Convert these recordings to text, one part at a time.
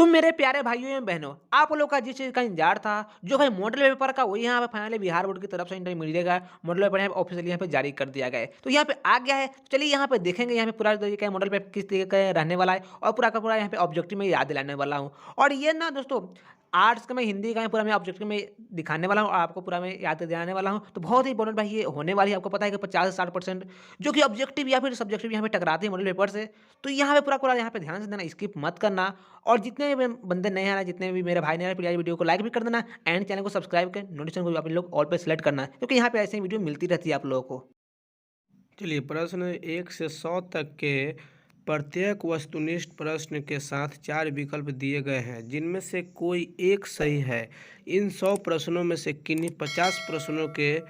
तुम मेरे प्यारे भाइयों एवं बहनों, आप लोग का जिस चीज़ का इंतजार था, जो भाई मॉडल पेपर का वही यहाँ पे फाइनली बिहार बोर्ड की तरफ से इंटरमीडिएट का मॉडल पेपर यहाँ पे ऑफिशियली यहाँ पे जारी कर दिया गया है। तो यहाँ पे आ गया है, चलिए यहाँ पे देखेंगे यहाँ पे पूरा तरीके का मॉडल पेपर किस तरीके का रहने वाला है और पूरा का पूरा यहाँ पे ऑब्जेक्टिव में याद दिलाने वाला हूँ। और ये ना दोस्तों आर्ट्स का मैं हिंदी का पूरा मैं ऑब्जेक्टिव में दिखाने वाला हूँ और आपको पूरा मैं याद दिलाने वाला हूँ। तो बहुत ही इंपॉर्टेंट भाई ये होने वाली है, आपको पता है कि 50 से 60% जो कि ऑब्जेक्टिव या फिर सब्जेक्टिव यहाँ पे टकराते हैं मॉडल पेपर से। तो यहाँ पे पूरा यहाँ पे ध्यान से देना, स्किप मत करना। और जितने भी बंदे नए आ रहे हैं, जितने भी मेरे भाई नए आ रहे हैं, प्लीज वीडियो को लाइक भी कर देना एंड चैनल को सब्सक्राइब कर नोटिफिकेशन को भी आप लोग ऑल पे सेलेक्ट करना है, क्योंकि यहाँ पे ऐसे ही वीडियो मिलती रहती है आप लोगों को। चलिए प्रश्न 1 से 100 तक के प्रत्येक वस्तुनिष्ठ प्रश्न के साथ 4 विकल्प दिए गए हैं जिनमें से कोई एक सही है। इन 100 प्रश्नों में से किन्हीं 50 प्रश्नों के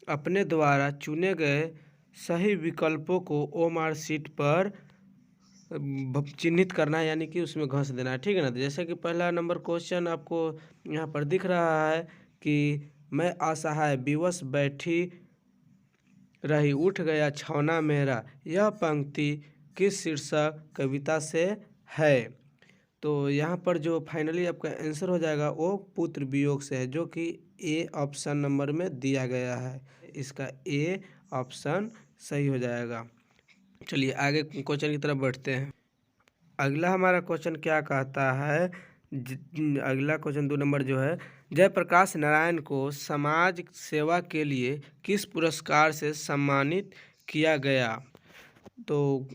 अपने द्वारा चुने गए सही विकल्पों को ओएमआर शीट पर चिन्हित करना है, यानी कि उसमें घस देना है। ठीक है ना। तो जैसे कि पहला नंबर क्वेश्चन आपको यहाँ पर दिख रहा है कि मैं असहाय विवश बैठी रही उठ गया छौना मेरा, यह पंक्ति किस शीर्षक कविता से है। तो यहाँ पर जो फाइनली आपका आंसर हो जाएगा वो पुत्र वियोग से है, जो कि ए ऑप्शन नंबर में दिया गया है। इसका ए ऑप्शन सही हो जाएगा। चलिए आगे क्वेश्चन की तरफ बढ़ते हैं। अगला हमारा क्वेश्चन क्या कहता है। अगला क्वेश्चन 2 नंबर जो है, जयप्रकाश नारायण को समाज सेवा के लिए किस पुरस्कार से सम्मानित किया गया। तो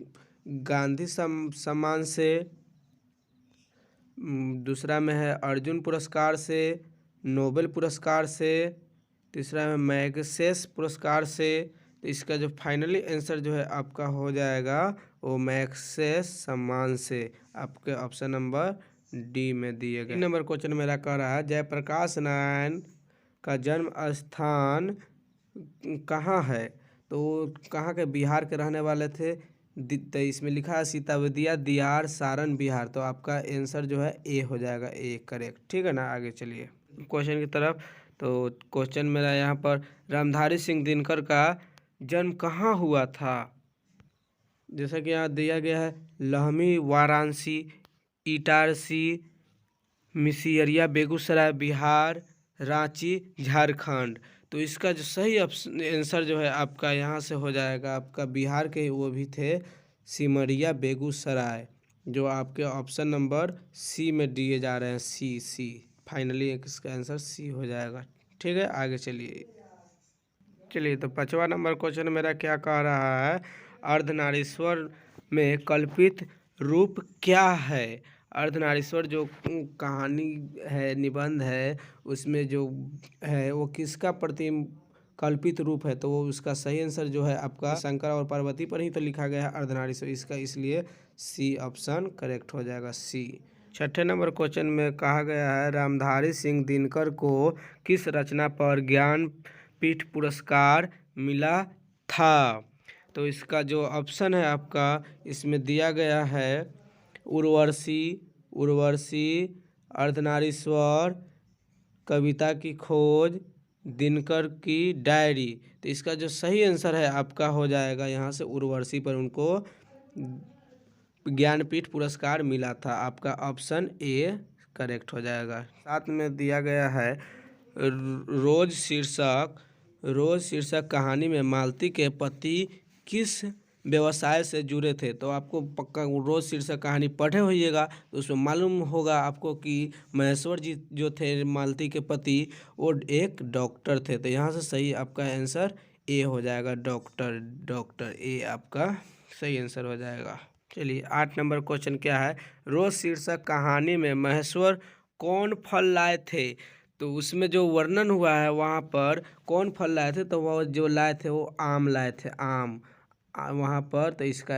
गांधी सम्मान से, दूसरा में है अर्जुन पुरस्कार से, नोबेल पुरस्कार से, तीसरा में मैग्सेस पुरस्कार से। तो इसका जो फाइनली आंसर जो है आपका हो जाएगा वो मैग्सेस सम्मान से, आपके ऑप्शन नंबर डी में दिए गए। 3 नंबर क्वेश्चन मेरा कह रहा है, जयप्रकाश नारायण का जन्म स्थान कहाँ है। तो कहाँ के बिहार के रहने वाले थे। तो इसमें लिखा है सीतावदिया दियार सारण बिहार। तो आपका आंसर जो है ए हो जाएगा, ए करेक्ट। ठीक है ना। आगे चलिए क्वेश्चन की तरफ। तो क्वेश्चन मेरा यहाँ पर, रामधारी सिंह दिनकर का जन्म कहाँ हुआ था। जैसा कि यहाँ दिया गया है, लहमी वाराणसी, इटारसी, मिसिरिया बेगूसराय बिहार, रांची झारखंड। तो इसका जो सही आंसर जो है आपका यहाँ से हो जाएगा, आपका बिहार के वो भी थे सिमरिया बेगूसराय, जो आपके ऑप्शन नंबर सी में दिए जा रहे हैं। सी फाइनली इसका आंसर सी हो जाएगा। ठीक है। आगे चलिए। तो 5वां नंबर क्वेश्चन मेरा क्या कह रहा है, अर्धनारीश्वर में कल्पित रूप क्या है। अर्धनारीश्वर जो कहानी है, निबंध है, उसमें जो है वो किसका कल्पित रूप है। तो वो उसका सही आंसर जो है आपका शंकर और पार्वती पर ही तो लिखा गया है अर्धनारीश्वर, इसका इसलिए सी ऑप्शन करेक्ट हो जाएगा, सी। 6 नंबर क्वेश्चन में कहा गया है, रामधारी सिंह दिनकर को किस रचना पर ज्ञानपीठ पुरस्कार मिला था। तो इसका जो ऑप्शन है आपका इसमें दिया गया है, उर्वशी, अर्धनारीश्वर, कविता की खोज, दिनकर की डायरी। तो इसका जो सही आंसर है आपका हो जाएगा यहाँ से उर्वशी पर उनको ज्ञानपीठ पुरस्कार मिला था। आपका ऑप्शन ए करेक्ट हो जाएगा। साथ में दिया गया है, रोज शीर्षक कहानी में मालती के पति किस व्यवसाय से जुड़े थे। तो आपको पक्का रोज शीर्षक कहानी पढ़े होइएगा तो उसमें मालूम होगा आपको कि महेश्वर जी जो थे मालती के पति, वो एक डॉक्टर थे। तो यहाँ से सही आपका आंसर ए हो जाएगा, डॉक्टर ए आपका सही आंसर हो जाएगा। चलिए 8 नंबर क्वेश्चन क्या है, रोज शीर्षक कहानी में महेश्वर कौन फल लाए थे। तो उसमें जो वर्णन हुआ है वहाँ पर कौन फल लाए थे, तो वो जो लाए थे वो आम लाए थे, आम वहाँ पर। तो इसका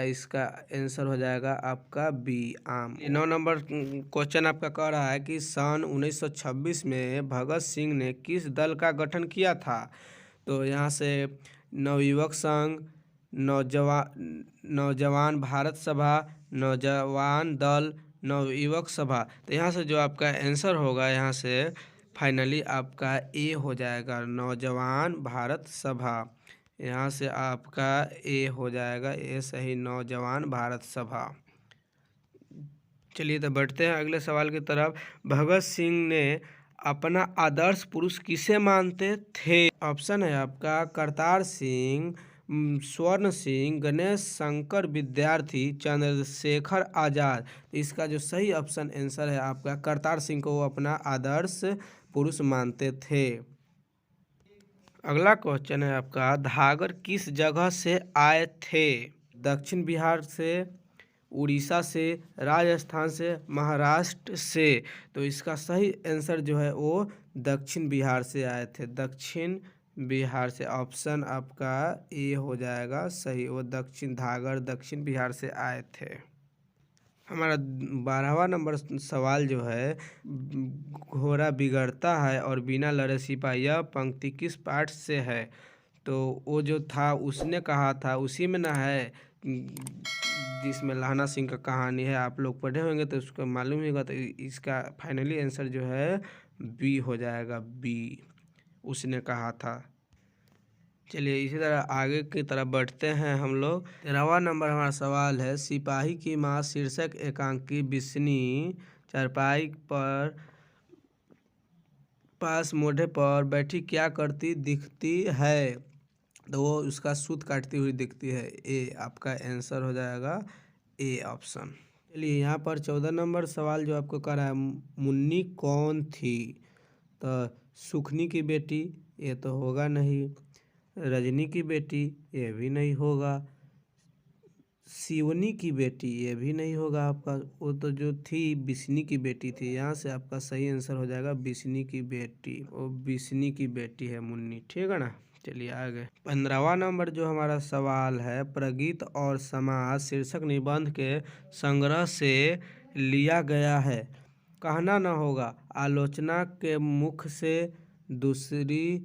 आंसर हो जाएगा आपका बी, आम। 9 नंबर क्वेश्चन आपका कह रहा है कि सन 1926 में भगत सिंह ने किस दल का गठन किया था। तो यहाँ से नवयुवक संघ, नौजवान भारत सभा, नौजवान दल, नवयुवक सभा। तो यहाँ से जो आपका आंसर होगा यहाँ से फाइनली आपका ए हो जाएगा, नौजवान भारत सभा। यहाँ से आपका ए हो जाएगा, ए सही, नौजवान भारत सभा। चलिए तो बढ़ते हैं अगले सवाल की तरफ। भगत सिंह ने अपना आदर्श पुरुष किसे मानते थे? ऑप्शन है आपका करतार सिंह, स्वर्ण सिंह, गणेश शंकर विद्यार्थी, चंद्रशेखर आजाद। तो इसका जो सही ऑप्शन आंसर है आपका करतार सिंह को वो अपना आदर्श पुरुष मानते थे। अगला क्वेश्चन है आपका, धागर किस जगह से आए थे? दक्षिण बिहार से, उड़ीसा से, राजस्थान से, महाराष्ट्र से। तो इसका सही आंसर जो है वो दक्षिण बिहार से आए थे। दक्षिण बिहार से ऑप्शन आपका ए हो जाएगा सही। वो धागर दक्षिण बिहार से आए थे। हमारा 12वां नंबर सवाल जो है, घोड़ा बिगड़ता है और बिना लड़े सिपाही, यह पंक्ति किस पाठ से है? तो वो जो था उसने कहा था उसी में ना है जिसमें लहना सिंह का कहानी है। आप लोग पढ़े होंगे तो उसको मालूम होगा। तो इसका फाइनली आंसर जो है बी हो जाएगा, बी उसने कहा था। चलिए इसी तरह आगे की तरफ बढ़ते हैं हम लोग। 13वां नंबर हमारा सवाल है, सिपाही की माँ शीर्षक एकांकी बिस्नी चारपाई पर पास मोढ़े पर बैठी क्या करती दिखती है? तो वो उसका सूत काटती हुई दिखती है। ए आपका आंसर हो जाएगा ए ऑप्शन। चलिए यहाँ पर 14 नंबर सवाल जो आपको कह रहा है, मुन्नी कौन थी? तो सुखनी की बेटी, ये तो होगा नहीं। रजनी की बेटी, ये भी नहीं होगा। सिवनी की बेटी, ये भी नहीं होगा आपका। वो तो जो थी बिस्नी की बेटी थी। यहाँ से आपका सही आंसर हो जाएगा बिस्नी की बेटी। वो बिस्नी की बेटी है मुन्नी, ठीक है ना। चलिए आगे 15वां नंबर जो हमारा सवाल है, प्रगीत और समाज शीर्षक निबंध के संग्रह से लिया गया है। कहना न होगा, आलोचना के मुख से, दूसरी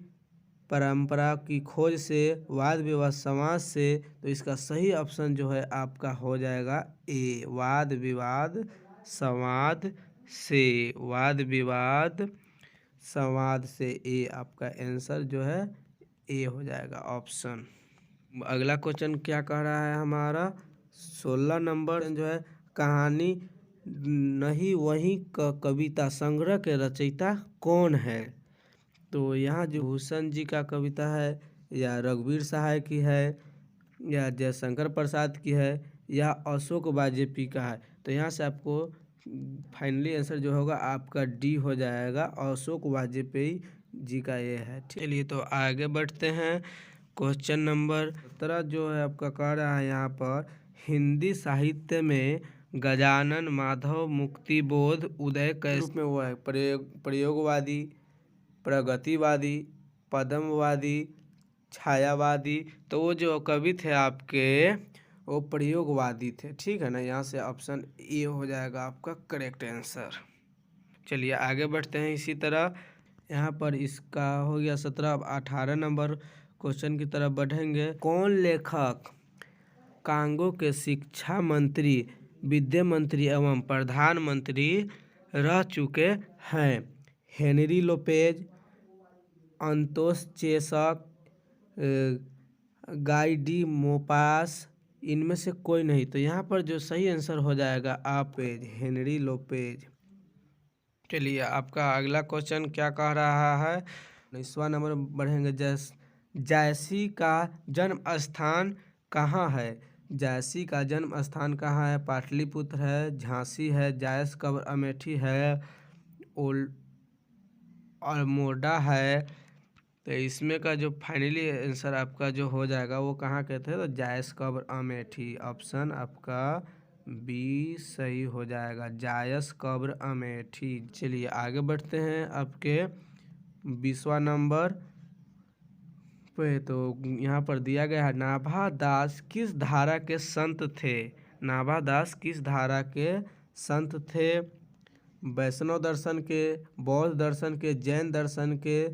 परंपरा की खोज से, वाद विवाद समाज से। तो इसका सही ऑप्शन जो है आपका हो जाएगा ए, वाद विवाद संवाद से। वाद विवाद संवाद से ए आपका आंसर जो है ए हो जाएगा ऑप्शन। अगला क्वेश्चन क्या कह रहा है हमारा 16 नंबर जो है, कहानी नहीं वही कविता संग्रह के रचयिता कौन है? तो यहाँ जो भूषण जी का कविता है, या रघुवीर सहाय की है, या जयशंकर प्रसाद की है, या अशोक वाजपेयी का है। तो यहाँ से आपको फाइनली आंसर जो होगा आपका डी हो जाएगा, अशोक वाजपेयी जी का ये है। चलिए तो आगे बढ़ते हैं। क्वेश्चन नंबर 17 जो है आपका कह रहा है यहाँ पर, हिंदी साहित्य में गजानन माधव मुक्तिबोध उदय कैसे रूप में हुआ है? प्रयोगवादी, प्रगतिवादी, पद्मवादी, छायावादी। तो वो जो कवि थे आपके वो प्रयोगवादी थे, ठीक है ना। यहाँ से ऑप्शन ए हो जाएगा आपका करेक्ट आंसर। चलिए आगे बढ़ते हैं। इसी तरह यहाँ पर इसका हो गया 17। अब 18 नंबर क्वेश्चन की तरफ बढ़ेंगे। कौन लेखक कांगो के शिक्षा मंत्री, विद्या मंत्री एवं प्रधानमंत्री रह चुके हैं? हेनरी लोपेज, अंतोस चेसक, गाई डी मोपास, इनमें से कोई नहीं। तो यहाँ पर जो सही आंसर हो जाएगा आप हेनरी लोपेज। चलिए आपका अगला क्वेश्चन क्या कह रहा है 19वां नंबर बढ़ेंगे। जायसी का जन्म स्थान कहाँ है? जायसी का जन्म स्थान कहाँ है? पाटलिपुत्र है, झांसी है, जायस कब्र अमेठी है, अल्मोड़ा है। तो इसमें का जो फाइनली आंसर आपका जो हो जाएगा वो कहाँ कहते हैं? तो जायस कब्र अमेठी। ऑप्शन आपका बी सही हो जाएगा, जायस कब्र अमेठी। चलिए आगे बढ़ते हैं आपके 20वां नंबर पे। तो यहाँ पर दिया गया है, नाभा दास किस धारा के संत थे? नाभा दास किस धारा के संत थे? वैष्णव दर्शन के, बौद्ध दर्शन के, जैन दर्शन के,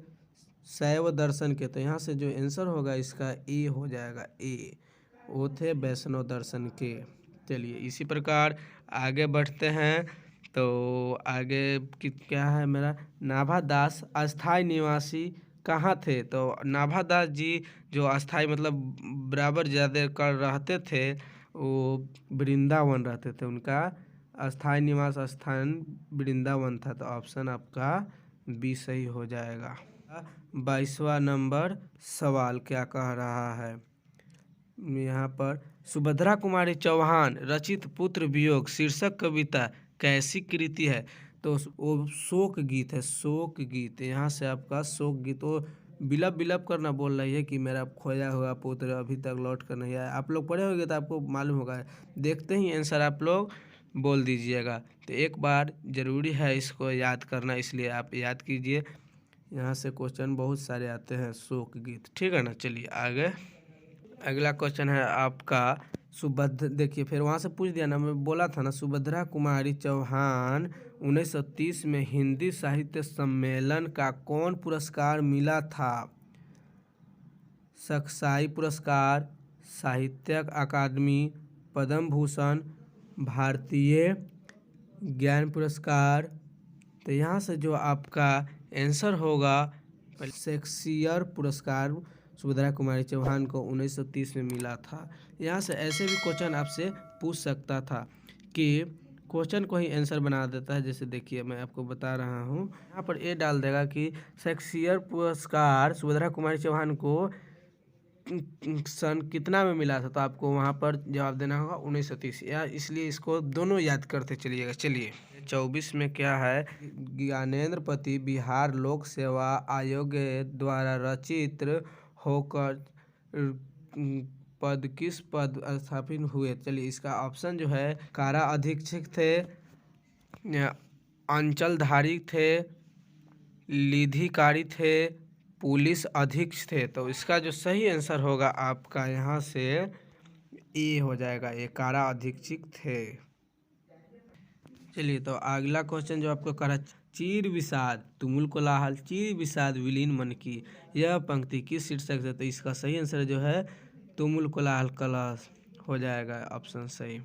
शैव दर्शन के। तो यहाँ से जो आंसर होगा इसका ए हो जाएगा, ए वो थे वैष्णव दर्शन के। चलिए इसी प्रकार आगे बढ़ते हैं। तो आगे क्या है मेरा, नाभा दास अस्थाई निवासी कहाँ थे? तो नाभा दास जी जो अस्थाई मतलब बराबर ज़्यादा कर रहते थे, वो वृंदावन रहते थे। उनका अस्थायी निवास स्थान वृंदावन था, तो ऑप्शन आपका बी सही हो जाएगा। 22वां नंबर सवाल क्या कह रहा है यहाँ पर, सुभद्रा कुमारी चौहान रचित पुत्र वियोग शीर्षक कविता कैसी कृति है? तो वो शोक गीत है, शोक गीत। यहाँ से आपका शोक गीत, वो बिलप बिलप करना बोल रही है कि मेरा खोया हुआ पुत्र अभी तक लौट कर नहीं आया। आप लोग पढ़े होंगे तो आपको मालूम होगा, देखते ही आंसर आप लोग बोल दीजिएगा। तो एक बार ज़रूरी है इसको याद करना, इसलिए आप याद कीजिए। यहाँ से क्वेश्चन बहुत सारे आते हैं शोक गीत, ठीक है ना। चलिए आगे, अगला क्वेश्चन है आपका सुभद्र, देखिए फिर वहाँ से पूछ दिया ना, मैं बोला था ना, सुभद्रा कुमारी चौहान 1930 में हिंदी साहित्य सम्मेलन का कौन पुरस्कार मिला था? सक्साई पुरस्कार, साहित्यिक अकादमी, पद्म भूषण, भारतीय ज्ञान पुरस्कार। तो यहाँ से जो आपका आंसर होगा, शेक्सपियर पुरस्कार सुभद्रा कुमारी चौहान को 1930 में मिला था। यहाँ से ऐसे भी क्वेश्चन आपसे पूछ सकता था कि क्वेश्चन को ही आंसर बना देता है। जैसे देखिए मैं आपको बता रहा हूँ, यहाँ पर ये डाल देगा कि शेक्सपियर पुरस्कार सुभद्रा कुमारी चौहान को सन कितना में मिला था, तो आपको वहाँ पर जवाब देना होगा 1930, या इसलिए इसको दोनों याद करते चलिएगा। चलिए 24 में क्या है, ज्ञानेंद्र पति बिहार लोक सेवा आयोग द्वारा रचित होकर पद किस पद स्थापित हुए? चलिए इसका ऑप्शन जो है, कारा अधीक्षक थे, अंचलधारी थे, लिधिकारी थे, पुलिस अधीक्षक थे। तो इसका जो सही आंसर होगा आपका यहाँ से ए हो जाएगा, ये कारा अधीक्षक थे। चलिए तो अगला क्वेश्चन जो आपको करा, चीर विषाद तुमुल कोलाहल चीर विषाद विलीन मन की, यह पंक्ति किस शीर्षक से? तो इसका सही आंसर जो है तुमुल कोलाहल कलश हो जाएगा, ऑप्शन सही।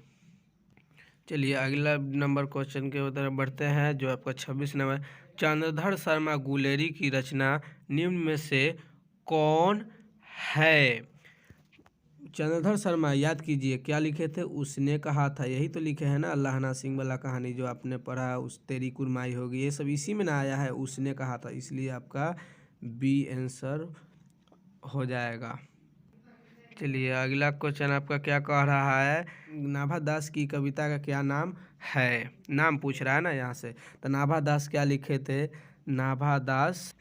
चलिए अगला नंबर क्वेश्चन के तरफ बढ़ते हैं, जो आपका 26 नंबर, चंद्रधर शर्मा गुलेरी की रचना निम्न में से कौन है? चंद्रधर शर्मा याद कीजिए क्या लिखे थे, उसने कहा था, यही तो लिखे हैं ना, अल्लाहना सिंह वाला कहानी जो आपने पढ़ा, उस तेरी कुरमाई होगी, ये सब इसी में ना आया है, उसने कहा था, इसलिए आपका बी आंसर हो जाएगा। चलिए अगला क्वेश्चन आपका क्या कह रहा है, नाभा दास की कविता का क्या नाम है? नाम पूछ रहा है ना यहाँ से, तो नाभा दास क्या लिखे थे? नाभा दास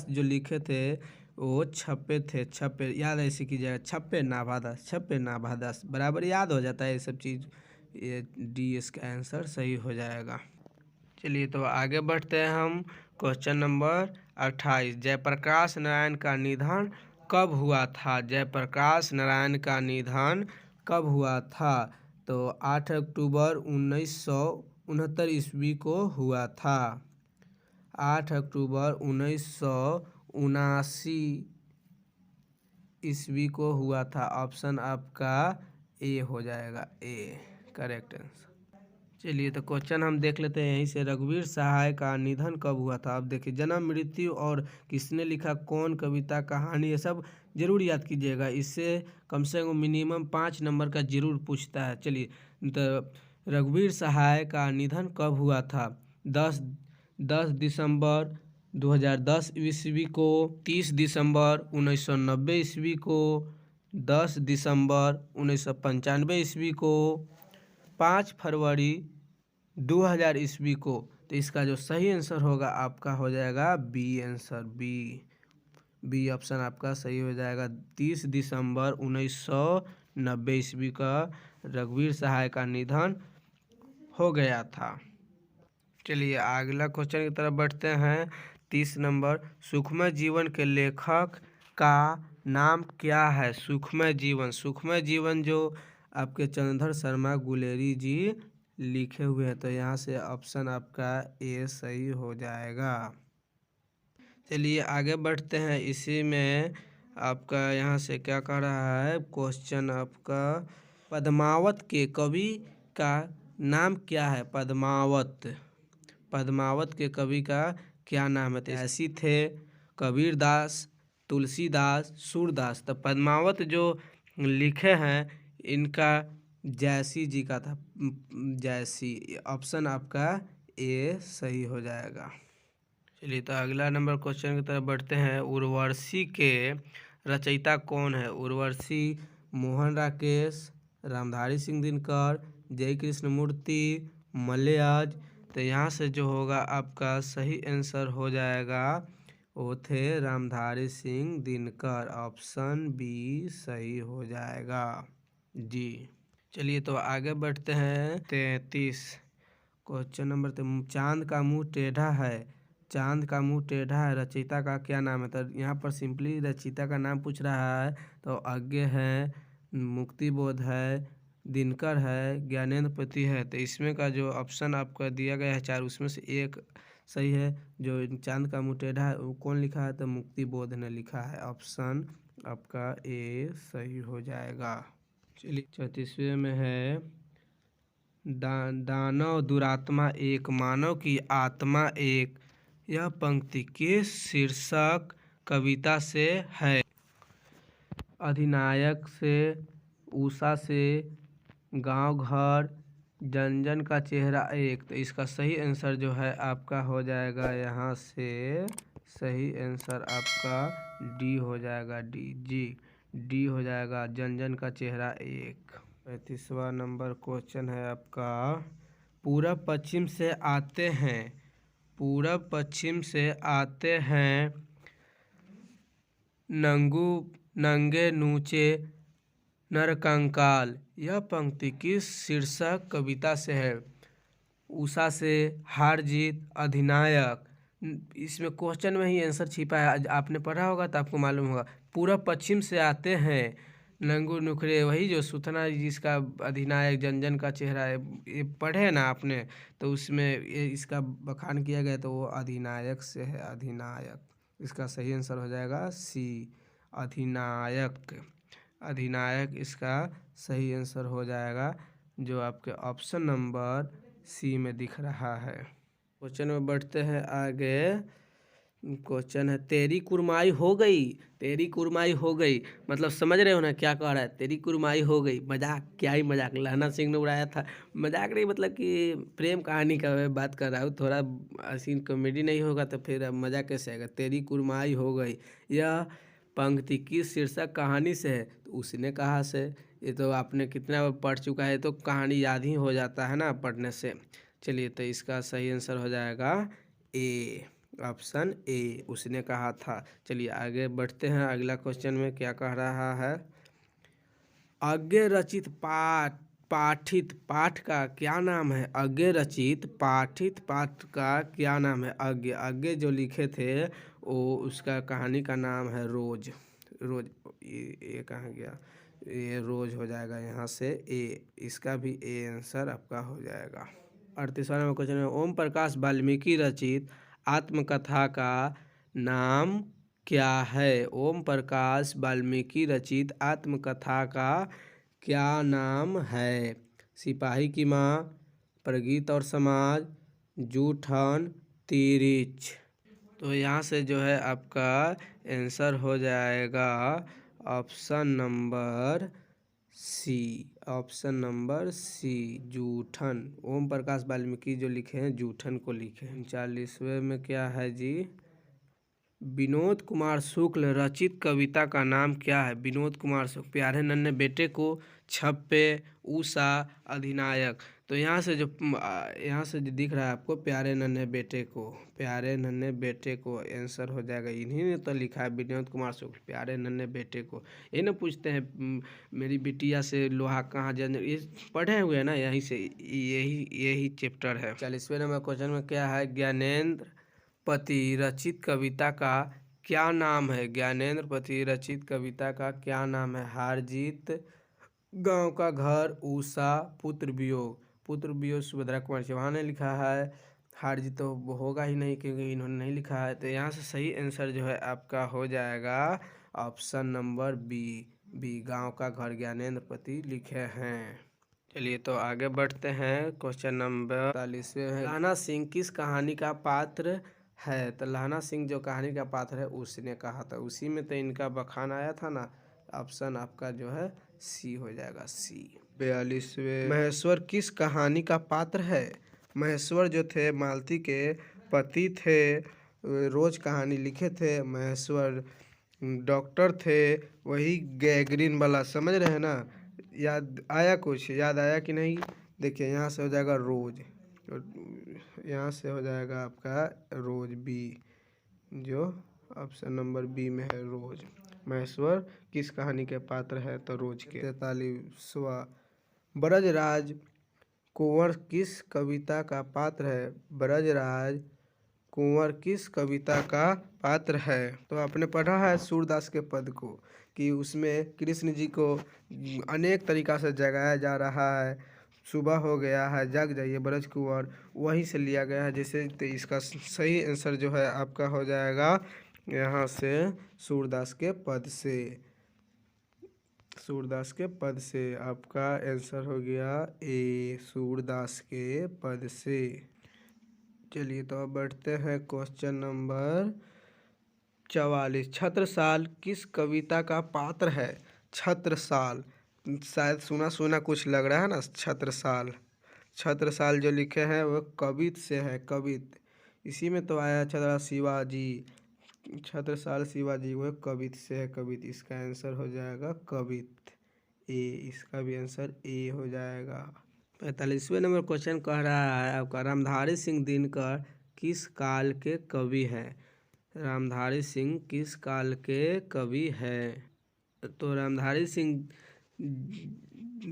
जो लिखे थे वो छप्पे थे, छप्पे, याद ऐसे कीजिएगा, छप्पे नाभा दास बराबर याद हो जाता है ये सब चीज़। ये डी इसका आंसर सही हो जाएगा। चलिए तो आगे बढ़ते हैं हम, क्वेश्चन नंबर 28, जयप्रकाश नारायण का निधन कब हुआ था? जयप्रकाश नारायण का निधन कब हुआ था? तो 8 अक्टूबर 1969 ईस्वी को हुआ था। 8 अक्टूबर 1979 ईस्वी को हुआ था। ऑप्शन आपका ए हो जाएगा, ए करेक्ट आंसर। चलिए तो क्वेश्चन हम देख लेते हैं यहीं से, रघुवीर सहाय का निधन कब हुआ था? अब देखिए जन्म, मृत्यु और किसने लिखा, कौन, कविता, कहानी, ये सब जरूर याद कीजिएगा, इससे कम से कम मिनिमम 5 नंबर का जरूर पूछता है। चलिए तो रघुवीर सहाय का निधन कब हुआ था? 10 दिसंबर 2010 ईस्वी को, 30 दिसंबर 1990 ईस्वी को, 10 दिसंबर 1995 ईस्वी को, 5 फरवरी 2000 ईस्वी को। तो इसका जो सही आंसर होगा आपका हो जाएगा बी आंसर, बी ऑप्शन आपका सही हो जाएगा। 30 दिसंबर 1990 ईस्वी का रघुवीर सहाय का निधन हो गया था। चलिए अगला क्वेश्चन की तरफ बढ़ते हैं, 30 नंबर, सुखमय जीवन के लेखक का नाम क्या है? सुखमय जीवन जो आपके चंद्रधर शर्मा गुलेरी जी लिखे हुए हैं, तो यहाँ से ऑप्शन आपका ए सही हो जाएगा। चलिए आगे बढ़ते हैं, इसी में आपका यहाँ से क्या कह रहा है क्वेश्चन आपका, पद्मावत के कवि का नाम क्या है? पद्मावत के कवि का क्या नाम है? ऐसी थे, कबीरदास, तुलसीदास, सूरदास। तो पद्मावत जो लिखे हैं इनका जैसी जी का था। जैसी। ऑप्शन आपका ए सही हो जाएगा। चलिए तो अगला नंबर क्वेश्चन की तरफ बढ़ते हैं। उर्वशी के रचयिता कौन है? उर्वशी मोहन राकेश, रामधारी सिंह दिनकर, जय कृष्णमूर्ति, मलयाज। तो यहाँ से जो होगा आपका सही आंसर हो जाएगा, वो थे रामधारी सिंह दिनकर। ऑप्शन बी सही हो जाएगा जी। चलिए तो आगे बढ़ते हैं। 33 क्वेश्चन नंबर। चांद का मुंह टेढ़ा है, चांद का मुंह टेढ़ा है, रचयिता का क्या नाम है? तो यहाँ पर सिंपली रचयिता का नाम पूछ रहा है। तो आगे है मुक्तिबोध है, दिनकर है, ज्ञानेंद्रपति है। तो इसमें का जो ऑप्शन आपका दिया गया है 4, उसमें से एक सही है। जो चांद का मुंह टेढ़ा है वो कौन लिखा है? तो मुक्तिबोध ने लिखा है। ऑप्शन आपका ए सही हो जाएगा। चलिए 34वें में है दानव दुरात्मा एक, मानव की आत्मा एक। यह पंक्ति किस शीर्षक कविता से है? अधिनायक से, उषा से, गांव घर, जन जन का चेहरा एक। तो इसका सही आंसर जो है आपका हो जाएगा, यहाँ से सही आंसर आपका डी हो जाएगा। डी हो जाएगा, जन जन का चेहरा एक। 35वां नंबर क्वेश्चन है आपका। पूरब पश्चिम से आते हैं, पूरब पश्चिम से आते हैं नंगे नूचे नरकंकाल। यह पंक्ति किस शीर्षक कविता से है? उषा से, हार जीत, अधिनायक। इसमें क्वेश्चन में ही आंसर छिपा है, आपने पढ़ा होगा तो आपको मालूम होगा। पूरब पश्चिम से आते हैं नंगू नुखरे, वही जो सुथना जिसका अधिनायक जन जन का चेहरा है, ये पढ़े ना आपने? तो उसमें इसका बखान किया गया, तो वो अधिनायक से है। अधिनायक इसका सही आंसर हो जाएगा सी, अधिनायक। अधिनायक इसका सही आंसर हो जाएगा, जो आपके ऑप्शन नंबर सी में दिख रहा है। क्वेश्चन में बढ़ते हैं आगे। क्वेश्चन है तेरी कुरमाई हो गई, तेरी कुरमाई हो गई। मतलब समझ रहे हो ना क्या कह रहा है? तेरी कुरमाई हो गई। मजाक, क्या ही मजाक, लहना सिंह ने उड़ाया था। मजाक नहीं, मतलब कि प्रेम कहानी का बात कर रहा हूँ। थोड़ा हसीन कॉमेडी नहीं होगा तो फिर अब मजा कैसे आएगा? तेरी कुरमाई हो गई, यह पंक्ति किस शीर्षक कहानी से है? तो उसने कहा से। ये तो आपने कितना बार पढ़ चुका है, तो कहानी याद ही हो जाता है ना पढ़ने से। चलिए तो इसका सही आंसर हो जाएगा ए, ऑप्शन ए, उसने कहा था। चलिए आगे बढ़ते हैं। अगला क्वेश्चन में क्या कह रहा है? आगे रचित पाठित पाठ का क्या नाम है? आगे रचित पाठित पाठ का क्या नाम है? आगे जो लिखे थे वो उसका कहानी का नाम है रोज। रोज, ये कहाँ गया? ये रोज हो जाएगा, यहाँ से ए, इसका भी ए आंसर आपका हो जाएगा। 38वां नंबर क्वेश्चन है। ओम प्रकाश वाल्मीकि रचित आत्मकथा का नाम क्या है? ओम प्रकाश वाल्मीकि रचित आत्मकथा का क्या नाम है? सिपाही की माँ, प्रगीत और समाज, जूठन, तिरिच। तो यहाँ से जो है आपका आंसर हो जाएगा option number C, option number C, Joothan. Om Prakash Valmiki जो लिखे हैं जूठन को लिखे हैं। 39वें में क्या है जी? विनोद कुमार शुक्ल रचित कविता का नाम क्या है? विनोद कुमार शुक्ल, प्यारे नन्हे बेटे को, छप्पे, उषा, अधिनायक। तो यहाँ से जो दिख रहा है आपको प्यारे नन्हे बेटे को, प्यारे नन्हे बेटे को आंसर हो जाएगा। इन्हीं ने तो लिखा है विनोद कुमार शुक्ल, प्यारे नन्हे बेटे को। ये ना पूछते हैं मेरी बिटिया से लोहा कहाँ जन, ये पढ़े हुए हैं ना, यहीं से यही चैप्टर है। 40वें नंबर क्वेश्चन में क्या है? ज्ञानेंद्र पति रचित कविता का क्या नाम है? ज्ञानेंद्र पति रचित कविता का क्या नाम है? हार जीत, गांव का घर, उषा, पुत्र वियोग। पुत्र वियोग सुभद्रा कुमार चौहान ने लिखा है। हार जीत तो होगा ही नहीं क्योंकि इन्होंने नहीं लिखा है। तो यहाँ से सही आंसर जो है आपका हो जाएगा ऑप्शन नंबर बी, गांव का घर ज्ञानेंद्र पति लिखे हैं। चलिए तो आगे बढ़ते हैं। क्वेश्चन नंबर 40वें है। लहना सिंह किस कहानी का पात्र है? तो लहना सिंह जो कहानी का पात्र है उसने कहा था, उसी में तो इनका बखान आया था ना। ऑप्शन आपका जो है सी हो जाएगा सी। 42वें, महेश्वर किस कहानी का पात्र है? महेश्वर जो थे मालती के पति थे, रोज कहानी लिखे थे। महेश्वर डॉक्टर थे, वही गैंग्रीन वाला, समझ रहे हैं ना? याद आया? कुछ याद आया कि नहीं? देखिए यहाँ से हो जाएगा रोज, यहाँ से हो जाएगा आपका रोज बी, जो ऑप्शन नंबर बी में है रोज। महेश्वर किस कहानी के पात्र है? तो रोज के। 43वां, ब्रजराज कुंवर किस कविता का पात्र है? ब्रजराज कुंवर किस कविता का पात्र है? तो आपने पढ़ा है सूरदास के पद को, कि उसमें कृष्ण जी को अनेक तरीक़ा से जगाया जा रहा है। सुबह हो गया है, जाग जाइए ब्रज कुंवर, वहीं से लिया गया है। जैसे तो इसका सही आंसर जो है आपका हो जाएगा यहाँ से सूरदास के पद से। सूरदास के पद से आपका आंसर हो गया ए, सूरदास के पद से। चलिए तो अब बढ़ते हैं क्वेश्चन नंबर 44। छत्रसाल किस कविता का पात्र है? छत्रसाल, शायद सुना सुना कुछ लग रहा है ना। छत्रसाल, छत्रसाल जो लिखे हैं वो कवित से है, कवित। इसी में तो आया छत्रसाल शिवाजी, छत्रसाल शिवाजी, वो कवित से है, कवित। इसका आंसर हो जाएगा कवित, ए। इसका भी आंसर ए हो जाएगा। 45वें नंबर क्वेश्चन कह रहा है आपका, रामधारी सिंह दिनकर किस काल के कवि हैं? रामधारी सिंह किस काल के कवि हैं? तो रामधारी सिंह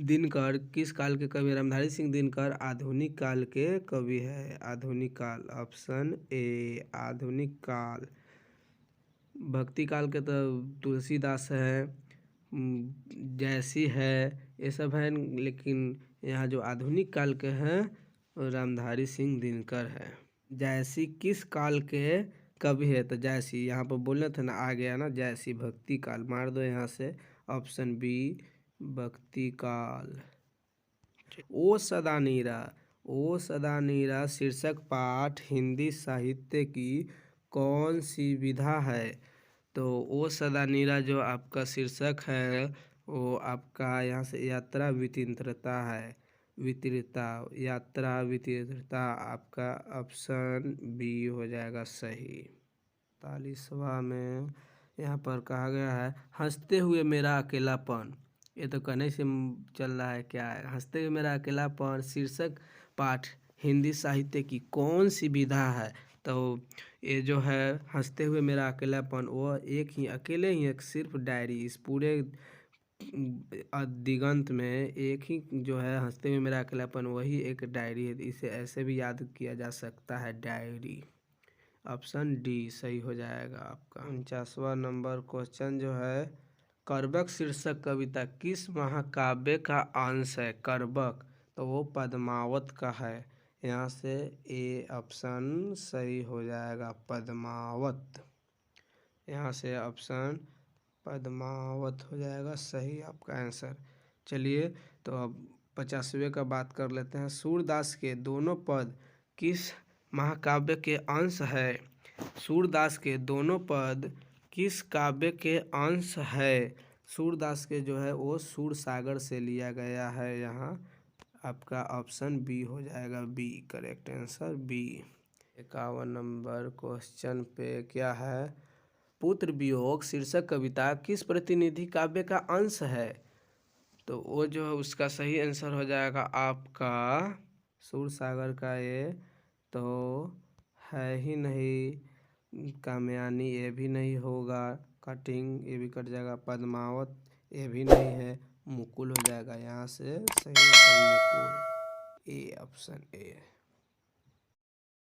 दिनकर किस काल के कवि? रामधारी सिंह दिनकर आधुनिक काल के कवि है, आधुनिक काल, ऑप्शन ए, आधुनिक काल। भक्ति काल के तो तुलसीदास है, जैसी है, ये सब है, लेकिन यहाँ जो आधुनिक काल के हैं वो रामधारी सिंह दिनकर है। जैसी किस काल के कवि है? तो जैसी यहाँ पर बोलना था ना, आ गया ना जैसी, भक्ति काल, मार दो यहाँ से, ऑप्शन बी, भक्ति काल। ओ सदा नीरा, ओ सदा नीरा शीर्षक पाठ हिंदी साहित्य की कौन सी विधा है? तो ओ सदा नीरा जो आपका शीर्षक है वो आपका यहाँ से यात्रा विचित्रता है, विचित्रता, यात्रा विचित्रता, आपका ऑप्शन बी हो जाएगा सही। 45वां में यहाँ पर कहा गया है, हंसते हुए मेरा अकेलापन, ये तो कहने से चल रहा है, क्या है? हंसते हुए मेरा अकेलापन शीर्षक पाठ हिंदी साहित्य की कौन सी विधा है? तो ये जो है हंसते हुए मेरा अकेलापन, वो एक ही, अकेले ही एक सिर्फ डायरी, इस पूरे दिगंत में एक ही जो है हंसते हुए मेरा अकेलापन, वही एक डायरी है। इसे ऐसे भी याद किया जा सकता है, डायरी। ऑप्शन डी सही हो जाएगा आपका। 49वां नंबर क्वेश्चन जो है, करबक शीर्षक कविता किस महाकाव्य का अंश है? करबक, तो वो पद्मावत का है। यहाँ से ए ऑप्शन सही हो जाएगा, पद्मावत। यहाँ से ऑप्शन पद्मावत हो जाएगा सही आपका आंसर। चलिए तो अब 50वें का बात कर लेते हैं। सूरदास के दोनों पद किस महाकाव्य के अंश है? सूरदास के दोनों पद किस काव्य के अंश है? सूरदास के जो है वो सूरसागर से लिया गया है। यहाँ आपका ऑप्शन बी हो जाएगा, B, correct answer B. 51 number question पे क्या है, पुत्र वियोग शीर्षक कविता किस प्रतिनिधि काव्य का अंश है? तो वो जो है उसका सही आंसर हो जाएगा आपका सूरसागर का, ये तो है ही नहीं। कामयानी ये भी नहीं होगा, कटिंग ये भी कट जाएगा। पद्मावत ये भी नहीं है, मुकुल हो जाएगा। यहाँ से सही answer Mukul, A, option A.